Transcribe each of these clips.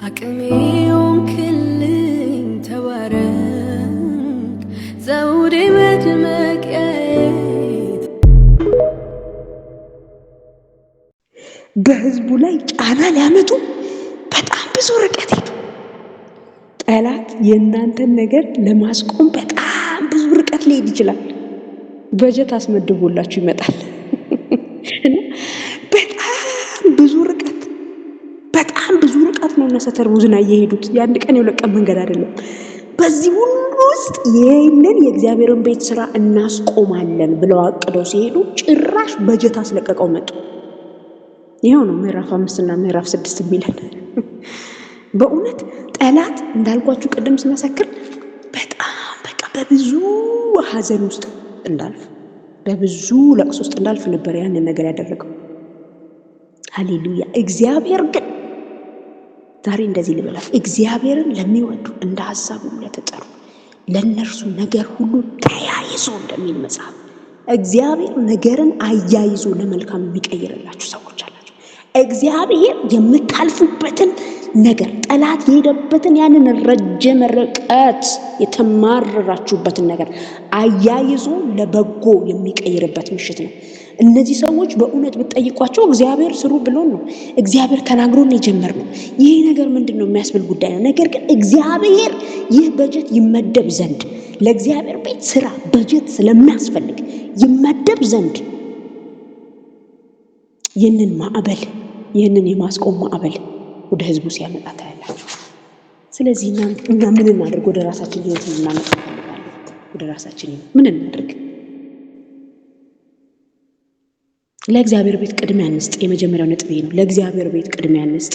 አቅሜ ሆንክልኝ ተባረክ ዘውዴ መድመቂያዬ። በህዝቡ ላይ ጫና ሊያመጡ በጣም ብዙ ርቀት ሄዱ። ጠላት የእናንተን ነገር ለማስቆም በጣም ብዙ ርቀት ሊሄድ ይችላል። በጀት አስመድቦላችሁ ይመጣል። ብዙ ርቀት ነው። እነ ሰተርቡዝና እየሄዱት የአንድ ቀን የሁለት ቀን መንገድ አይደለም። በዚህ ሁሉ ውስጥ ይህንን የእግዚአብሔርን ቤት ስራ እናስቆማለን ብለው አቅደው ሲሄዱ ጭራሽ በጀት አስለቀቀው መጡ። ይኸው ነው ምዕራፍ 5 እና ምዕራፍ 6 የሚለን። በእውነት ጠላት እንዳልኳችሁ ቅድም ስመሰክር በጣም በብዙ ሀዘን ውስጥ እንዳልፍ፣ በብዙ ለቅሶ ውስጥ እንዳልፍ ነበር ያንን ነገር ያደረገው። ሃሌሉያ። እግዚአብሔር ግን ዛሬ እንደዚህ ልበላችሁ፣ እግዚአብሔርን ለሚወዱ እንደ ሐሳቡ ለተጠሩ ለእነርሱ ነገር ሁሉ ተያይዞ እንደሚል መጽሐፍ፣ እግዚአብሔር ነገርን አያይዞ ለመልካም የሚቀይርላችሁ ሰዎች አላችሁ። እግዚአብሔር የምታልፉበትን ነገር፣ ጠላት የሄደበትን ያንን ረጅም ርቀት የተማረራችሁበትን ነገር አያይዞ ለበጎ የሚቀይርበት ምሽት ነው። እነዚህ ሰዎች በእውነት ብትጠይቋቸው እግዚአብሔር ስሩ ብሎን ነው፣ እግዚአብሔር ተናግሮን የጀመርነው ይህ ነገር ምንድነው የሚያስብል ጉዳይ ነው። ነገር ግን እግዚአብሔር ይህ በጀት ይመደብ ዘንድ ለእግዚአብሔር ቤት ስራ በጀት ስለሚያስፈልግ ይመደብ ዘንድ ይህንን ማዕበል፣ ይህንን የማስቆም ማዕበል ወደ ህዝቡ ሲያመጣ ታያላችሁ። ስለዚህ እኛ ምን እናድርግ? ወደ ራሳችን ህይወት እናመጣ ፈልጋለሁ። ወደ ራሳችን ምን እናድርግ? ለእግዚአብሔር ቤት ቅድሚያ እንስጥ። የመጀመሪያው ነጥብ ነው። ለእግዚአብሔር ቤት ቅድሚያ እንስጥ።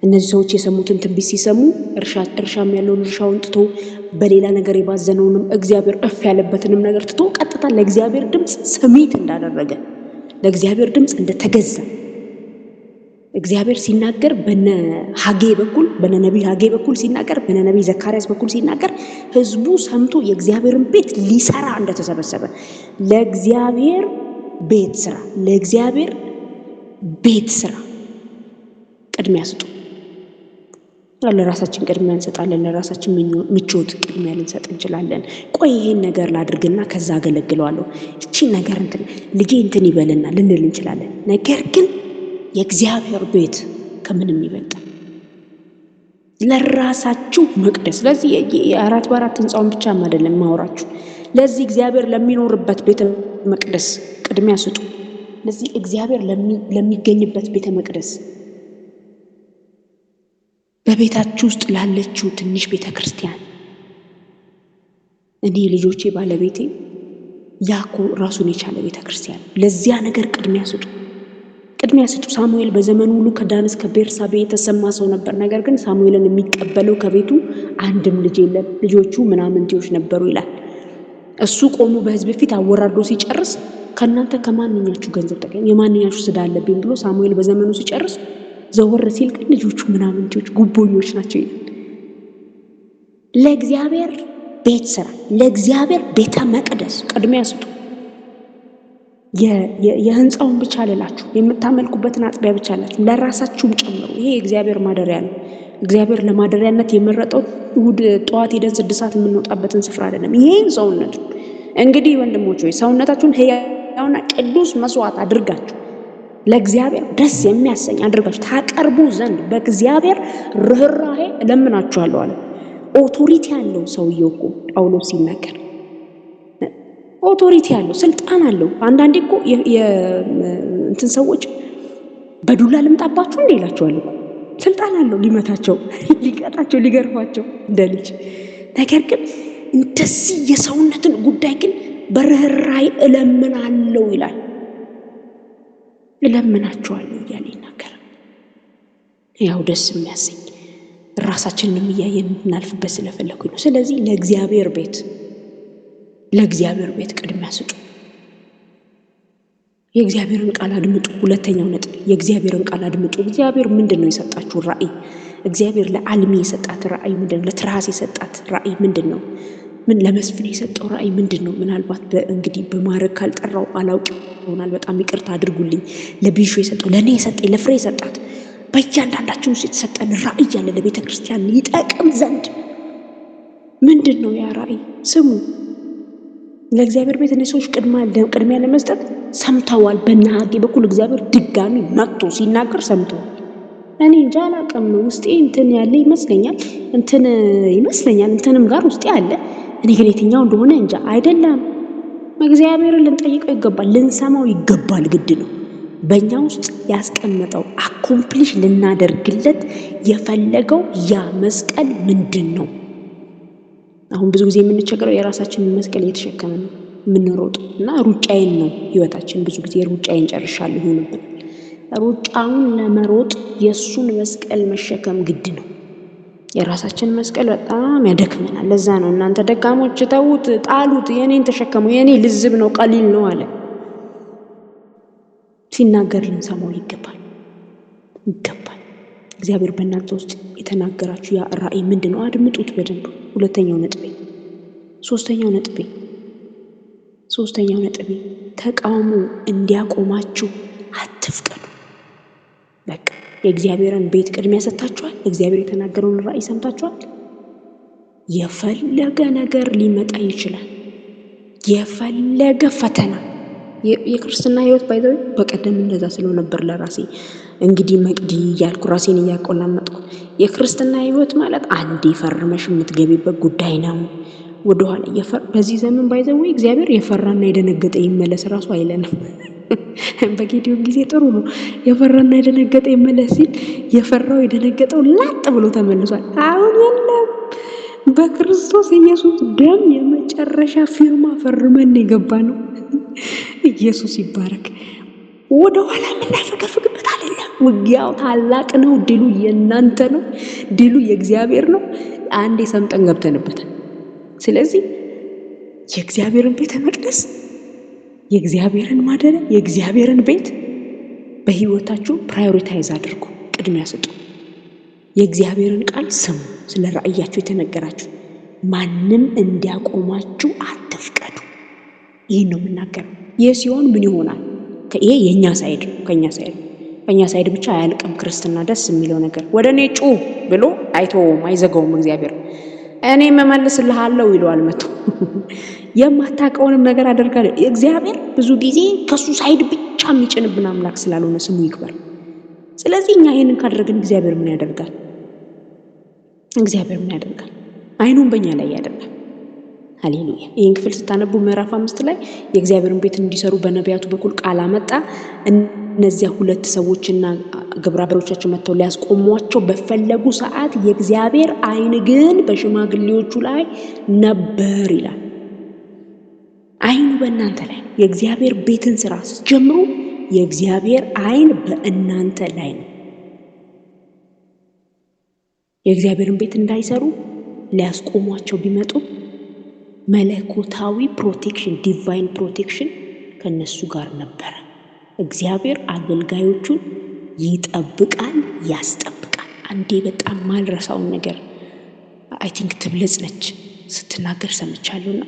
እነዚህ ሰዎች የሰሙትን ትንቢት ሲሰሙ እርሻም ያለውን እርሻውን ትቶ በሌላ ነገር የባዘነውንም እግዚአብሔር እፍ ያለበትንም ነገር ትቶ ቀጥታ ለእግዚአብሔር ድምፅ ስሜት እንዳደረገ፣ ለእግዚአብሔር ድምፅ እንደተገዛ እግዚአብሔር ሲናገር በነነቢይ ሐጌ በኩል ሲናገር፣ በነነቢይ ዘካርያስ በኩል ሲናገር ህዝቡ ሰምቶ የእግዚአብሔርን ቤት ሊሰራ እንደተሰበሰበ ለእግዚአብሔር ቤት ስራ ቅድሚያ ስጡ። ለራሳችን ቅድሚያ እንሰጣለን። ለራሳችን ምቾት ቅድሚያ ልንሰጥ እንችላለን። ቆይ ይሄን ነገር ላድርግና ከዛ አገለግለዋለሁ፣ እቺ ነገር ልጄ ይበልና ልንል እንችላለን። ነገር ግን የእግዚአብሔር ቤት ከምንም ይበልጣል። ለራሳችሁ መቅደስ፣ ስለዚህ የአራት በአራት ህንጻውን ብቻ አይደለም ማውራችሁ፣ ለዚህ እግዚአብሔር ለሚኖርበት ቤተ መቅደስ ቅድሚያ ስጡ። ለዚህ እግዚአብሔር ለሚገኝበት ቤተ መቅደስ፣ በቤታችሁ ውስጥ ላለችው ትንሽ ቤተ ክርስቲያን፣ እኔ ልጆቼ ባለቤቴ ያኮ ራሱን የቻለ ቤተ ክርስቲያን፣ ለዚያ ነገር ቅድሚያ ስጡ። ሳሙኤል በዘመኑ ሁሉ ከዳን እስከ ቤርሳቤ የተሰማ ሰው ነበር። ነገር ግን ሳሙኤልን የሚቀበለው ከቤቱ አንድም ልጅ የለም፣ ልጆቹ ምናምንቴዎች ነበሩ ይላል። እሱ ቆሞ በህዝብ ፊት አወራርዶ ሲጨርስ ከናንተ ከማንኛችሁ ገንዘብ ተገኘ የማንኛችሁ ስዳ አለብኝ ብሎ ሳሙኤል በዘመኑ ሲጨርስ ዘወር ሲል ግን ልጆቹ ምናምንቴዎች ጉቦኞች ናቸው ይላል። ለእግዚአብሔር ቤት ስራ፣ ለእግዚአብሔር ቤተ መቅደስ ቅድሚያ ስጡ። የህንጻውን ብቻ ልላችሁ፣ የምታመልኩበትን አጥቢያ ብቻ አላችሁ፣ ለራሳችሁም ጨምሩ። ይሄ የእግዚአብሔር ማደሪያ ነው። እግዚአብሔር ለማደሪያነት የመረጠው እሑድ ጠዋት ሄደን 6 ሰዓት የምንወጣበትን ስፍራ አይደለም። ይሄን ሰውነቱ እንግዲህ ወንድሞች ሆይ ሰውነታችሁን ሕያውና ቅዱስ መስዋዕት አድርጋችሁ ለእግዚአብሔር ደስ የሚያሰኝ አድርጋችሁ ታቀርቡ ዘንድ በእግዚአብሔር ርኅራኄ እለምናችኋለሁ አለ። ኦቶሪቲ ያለው ሰውየው እኮ ጳውሎስ ሲናገር ኦቶሪቲ ያለው ስልጣን አለው። አንዳንዴ እኮ እንትን ሰዎች በዱላ ልምጣባችሁ እንደ ይላችኋል እኮ ስልጣን አለው ሊመታቸው፣ ሊቀጣቸው፣ ሊገርፋቸው እንደ ልጅ። ነገር ግን እንደዚህ የሰውነትን ጉዳይ ግን በርኅራኄ እለምናለሁ ይላል። እለምናችኋለሁ እያለ ይናገራል። ያው ደስ የሚያሰኝ ራሳችንን እያየን እናልፍበት ስለፈለኩኝ ነው። ስለዚህ ለእግዚአብሔር ቤት ቅድሚያ ስጡ። የእግዚአብሔርን ቃል አድምጡ። ሁለተኛው ነጥብ የእግዚአብሔርን ቃል አድምጡ። እግዚአብሔር ምንድነው የሰጣችሁ ራእይ? እግዚአብሔር ለአልሚ የሰጣት ራእይ ምንድነው? ለትራስ የሰጣት ራእይ ምንድነው? ምን ለመስፍን የሰጠው ራእይ ምንድነው? ምናልባት እንግዲህ በማረግ ካልጠራው አላውቅ ይሆናል፣ በጣም ይቅርታ አድርጉልኝ። ለቢሹ የሰጠው፣ ለኔ የሰጠኝ፣ ለፍሬ የሰጣት በእያንዳንዳችን ውስጥ የተሰጠን ራእይ ያለ ለቤተ ክርስቲያን ይጠቅም ዘንድ ምንድን ነው ያ ራእይ? ስሙ። ለእግዚአብሔር ቤት እነዚህ ሰዎች ቅድሚያ ለመስጠት ሰምተዋል። በእነ ሐጌ በኩል እግዚአብሔር ድጋሚ መጥቶ ሲናገር ሰምተዋል። እኔ እንጃ አላውቅም፣ ውስጤ እንትን ያለ ይመስለኛል፣ እንትንም ጋር ውስጤ አለ። እኔ ግን የትኛው እንደሆነ እንጃ። አይደለም እግዚአብሔርን ልንጠይቀው ይገባል፣ ልንሰማው ይገባል። ግድ ነው። በእኛ ውስጥ ያስቀመጠው አኮምፕሊሽ ልናደርግለት የፈለገው ያ መስቀል ምንድን ነው? አሁን ብዙ ጊዜ የምንቸገረው የራሳችንን መስቀል እየተሸከመ ነው የምንሮጥ እና ሩጫዬን ነው ህይወታችን። ብዙ ጊዜ ሩጫዬን ጨርሻለሁ ይሆንብን። ሩጫውን ለመሮጥ የእሱን መስቀል መሸከም ግድ ነው። የራሳችን መስቀል በጣም ያደክመናል። ለዛ ነው እናንተ ደካሞች ተዉት፣ ጣሉት፣ የኔን ተሸከሙ፣ የኔ ልዝብ ነው ቀሊል ነው አለ። ሲናገር ልንሰማው ይገባል። እግዚአብሔር በእናንተ ውስጥ የተናገራችሁ ያ ራእይ ምንድን ነው? አድምጡት በደንብ። ሶስተኛው ነጥቤ ተቃውሞ እንዲያቆማችሁ አትፍቀዱ። በቃ የእግዚአብሔርን ቤት ቅድሚያ ሰጥታችኋል። እግዚአብሔር የተናገረውን ራእይ ሰምታችኋል። የፈለገ ነገር ሊመጣ ይችላል። የፈለገ ፈተና የክርስትና ህይወት ባይዘው በቀደም እንደዛ ስለው ነበር ለራሴ እንግዲህ መቅዲ ያልኩ ራሴን እያቆላመጥኩ የክርስትና ህይወት ማለት አንዴ ፈርመሽ የምትገቢበት ጉዳይ ነው። ወደኋላ በዚህ ዘመን ባይዘው እግዚአብሔር የፈራና የደነገጠ ይመለስ ራሱ አይለንም። በጌዲዮን ጊዜ ጥሩ ነው የፈራና የደነገጠ ይመለስ ሲል የፈራው የደነገጠው ላጥ ብሎ ተመልሷል። አሁን የለም በክርስቶስ ኢየሱስ ደም የመጨረሻ ፊርማ ፈርመን የገባ ነው። ኢየሱስ ይባረክ። ወደ ኋላ የምናፈገፍግበት አይደለም። ውጊያው ታላቅ ነው። ድሉ የእናንተ ነው። ድሉ የእግዚአብሔር ነው። አንዴ ሰምጠን ገብተንበታል። ስለዚህ የእግዚአብሔርን ቤተ መቅደስ፣ የእግዚአብሔርን ማደሪያ፣ የእግዚአብሔርን ቤት በህይወታችሁ ፕራዮሪታይዝ አድርጉ፣ ቅድሚያ ስጡ። የእግዚአብሔርን ቃል ስሙ። ስለ ራእያችሁ የተነገራችሁ ማንም እንዲያቆማችሁ አትፍቀዱ። ይህን ነው የምናገረው። ይህ ሲሆን ምን ይሆናል? ይሄ የኛ ሳይድ ነው። ከኛ ሳይድ ብቻ አያልቅም ክርስትና። ደስ የሚለው ነገር ወደ እኔ ጩ ብሎ አይተውም፣ አይዘጋውም። እግዚአብሔር እኔ መመልስልሃለሁ ይለዋል መጥቶ። የማታውቀውንም ነገር አደርጋለሁ። እግዚአብሔር ብዙ ጊዜ ከሱ ሳይድ ብቻ የሚጭንብን አምላክ ስላልሆነ ስሙ ይክበር። ስለዚህ እኛ ይሄንን ካደረግን እግዚአብሔር ምን ያደርጋል? አይኑን በእኛ ላይ ያደርጋል። ሃሌሉያ። ይህን ክፍል ስታነቡ ምዕራፍ 5 ላይ የእግዚአብሔርን ቤት እንዲሰሩ በነቢያቱ በኩል ቃል አመጣ። እነዚያ 2 ሰዎችና ግብረ አበሮቻቸው መጥተው ሊያስቆሟቸው በፈለጉ ሰዓት የእግዚአብሔር አይን ግን በሽማግሌዎቹ ላይ ነበር ይላል። አይኑ በእናንተ ላይ ነው። የእግዚአብሔር ቤትን ስራ ስትጀምሩ የእግዚአብሔር አይን በእናንተ ላይ ነው። የእግዚአብሔርን ቤት እንዳይሰሩ ሊያስቆሟቸው ቢመጡ መለኮታዊ ፕሮቴክሽን፣ ዲቫይን ፕሮቴክሽን ከነሱ ጋር ነበረ። እግዚአብሔር አገልጋዮቹን ይጠብቃል፣ ያስጠብቃል። አንዴ በጣም ማልረሳውን ነገር አይ ቲንክ ትብለጽ ነች ስትናገር ሰምቻለሁና